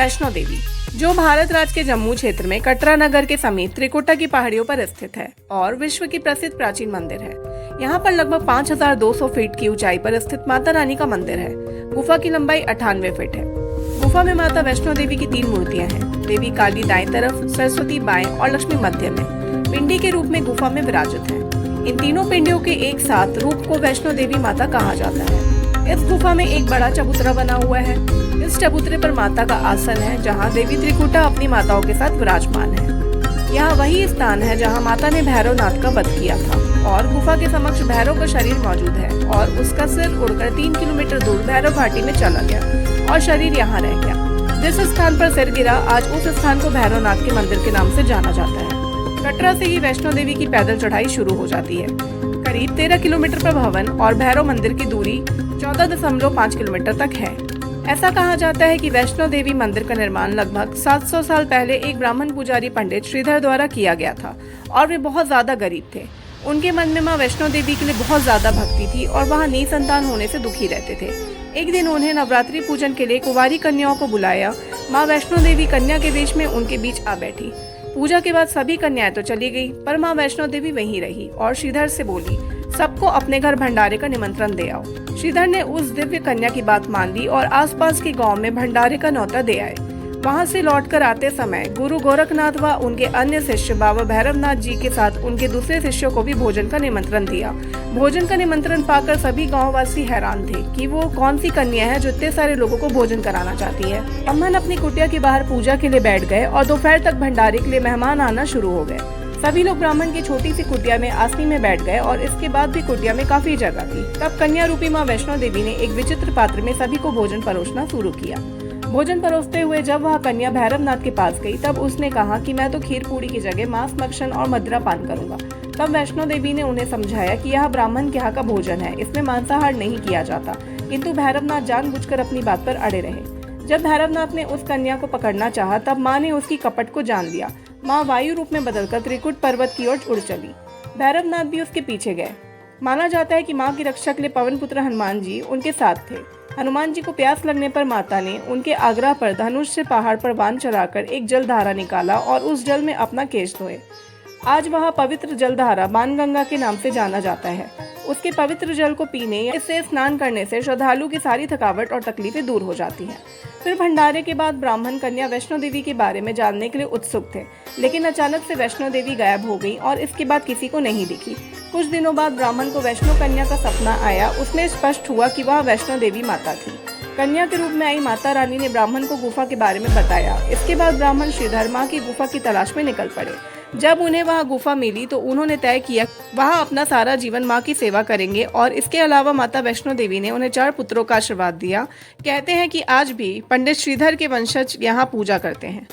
वैष्णो देवी, जो भारत राज्य के जम्मू क्षेत्र में कटरा नगर के समीप त्रिकुटा की पहाड़ियों पर स्थित है और विश्व की प्रसिद्ध प्राचीन मंदिर है। यहाँ पर लगभग 5200 फीट की ऊंचाई पर स्थित माता रानी का मंदिर है। गुफा की लंबाई 98 फीट है। गुफा में माता वैष्णो देवी की 3 मूर्तियां हैं। देवी काली दाएं तरफ, सरस्वती बाएं और लक्ष्मी मध्य में पिंडी के रूप में गुफा में विराजित है। इन तीनों पिंडियों के एक साथ रूप को वैष्णो देवी माता कहा जाता है। इस गुफा में एक बड़ा चबूतरा बना हुआ है। इस चबूतरे पर माता का आसन है, जहां देवी त्रिकुटा अपनी माताओं के साथ विराजमान है। यह वही स्थान है जहां माता ने भैरवनाथ का वध किया था और गुफा के समक्ष भैरव का शरीर मौजूद है और उसका सिर उड़कर 3 किलोमीटर दूर भैरव घाटी में चला गया और शरीर यहाँ रह गया। जिस स्थान पर सिर गिरा, आज उस स्थान को भैरवनाथ के मंदिर के नाम से जाना जाता है। कटरा से ही वैष्णो देवी की पैदल चढ़ाई शुरू हो जाती है। करीब 13 किलोमीटर पर भवन और भैरव मंदिर की दूरी 14.5 किलोमीटर तक है। ऐसा कहा जाता है कि वैष्णो देवी मंदिर का निर्माण लगभग 700 साल पहले एक ब्राह्मण पुजारी पंडित श्रीधर द्वारा किया गया था और वे बहुत ज्यादा गरीब थे। उनके मन में माँ वैष्णो देवी के लिए बहुत ज्यादा भक्ति थी और वहाँ निसंतान होने से दुखी रहते थे। एक दिन उन्हें नवरात्रि पूजन के लिए कुंवारी कन्याओं को बुलाया। माँ वैष्णो देवी कन्या के वेश में उनके बीच आ बैठी। पूजा के बाद सभी कन्याएं तो चली गई, पर माँ वैष्णो देवी वहीं रही और श्रीधर से बोली, सबको अपने घर भंडारे का निमंत्रण दे आओ। श्रीधर ने उस दिव्य कन्या की बात मान ली और आसपास के गांव में भंडारे का न्योता दे आए। वहां से लौटकर आते समय गुरु गोरखनाथ व उनके अन्य शिष्य बाबा भैरवनाथ जी के साथ उनके दूसरे शिष्यों को भी भोजन का निमंत्रण दिया। भोजन का निमंत्रण पाकर सभी गांववासी हैरान थे कि वो कौन सी कन्या है जो इतने सारे लोगों को भोजन कराना चाहती है। ब्राह्मण अपनी कुटिया के बाहर पूजा के लिए बैठ गए और दोपहर तक भंडारे के लिए मेहमान आना शुरू हो गए। सभी लोग ब्राह्मण की छोटी सी कुटिया में आसनी में बैठ गए और इसके बाद भी कुटिया में काफी जगह थी। तब कन्या रूपी माँ वैष्णो देवी ने एक विचित्र पात्र में सभी को भोजन परोसना शुरू किया। भोजन परोसते हुए जब वह कन्या भैरवनाथ के पास गई, तब उसने कहा कि मैं तो खीर पूरी की जगह मांस, मक्खन और मदिरा पान करूंगा। तब वैष्णो देवी ने उन्हें समझाया कि यह ब्राह्मण के यहाँ का भोजन है, इसमें मांसाहार नहीं किया जाता। किंतु भैरवनाथ जानबूझकर अपनी बात पर अड़े रहे। जब भैरवनाथ ने उस कन्या को पकड़ना चाहा, तब माँ ने उसकी कपट को जान लिया। माँ वायु रूप में बदलकर त्रिकुट पर्वत की ओर उड़ चली। भैरवनाथ भी उसके पीछे गए। माना जाता है कि माँ की रक्षा के लिए पवन पुत्र हनुमान जी उनके साथ थे। हनुमान जी को प्यास लगने पर माता ने उनके आग्रह पर धनुष से पहाड़ पर बांध चढ़ाकर एक जलधारा निकाला और उस जल में अपना केश धोए। आज वह पवित्र जलधारा बाणगंगा के नाम से जाना जाता है। उसके पवित्र जल को पीने या इससे स्नान करने से श्रद्धालु की सारी थकावट और तकलीफें दूर हो जाती हैं। फिर भंडारे के बाद ब्राह्मण कन्या वैष्णो देवी के बारे में जानने के लिए उत्सुक थे, लेकिन अचानक से वैष्णो देवी गायब हो गई और इसके बाद किसी को नहीं दिखी। कुछ दिनों बाद ब्राह्मण को वैष्णो कन्या का सपना आया। उसमें स्पष्ट हुआ कि वह वैष्णो देवी माता थी। कन्या के रूप में आई माता रानी ने ब्राह्मण को गुफा के बारे में बताया। इसके बाद ब्राह्मण श्रीधर माँ की गुफा की तलाश में निकल पड़े। जब उन्हें वह गुफा मिली तो उन्होंने तय किया वह अपना सारा जीवन माँ की सेवा करेंगे और इसके अलावा माता वैष्णो देवी ने उन्हें 4 पुत्रों का आशीर्वाद दिया। कहते हैं कि आज भी पंडित श्रीधर के वंशज यहाँ पूजा करते हैं।